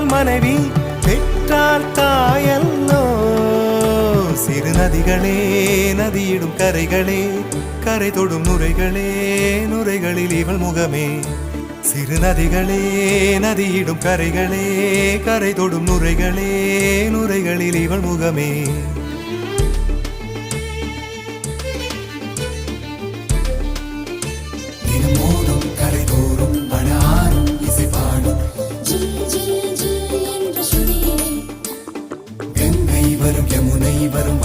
பெற்றால் மனைவி பெற்றால் தாயல்லோ. சிறு நதிகளே நதியிடும் கரைகளே கரை தொடும் நுரைகளே நுரைகளில் இவள் முகமே. சிறு நதிகளே நதியிடும் கரைகளே கரை தொடும் நுரைகளே நுரைகளில் இவள் முகமே. தினமோதும் கரை தோறும் படாரும் இசை பாடும் கங்கை வரும் யமுனை வரும்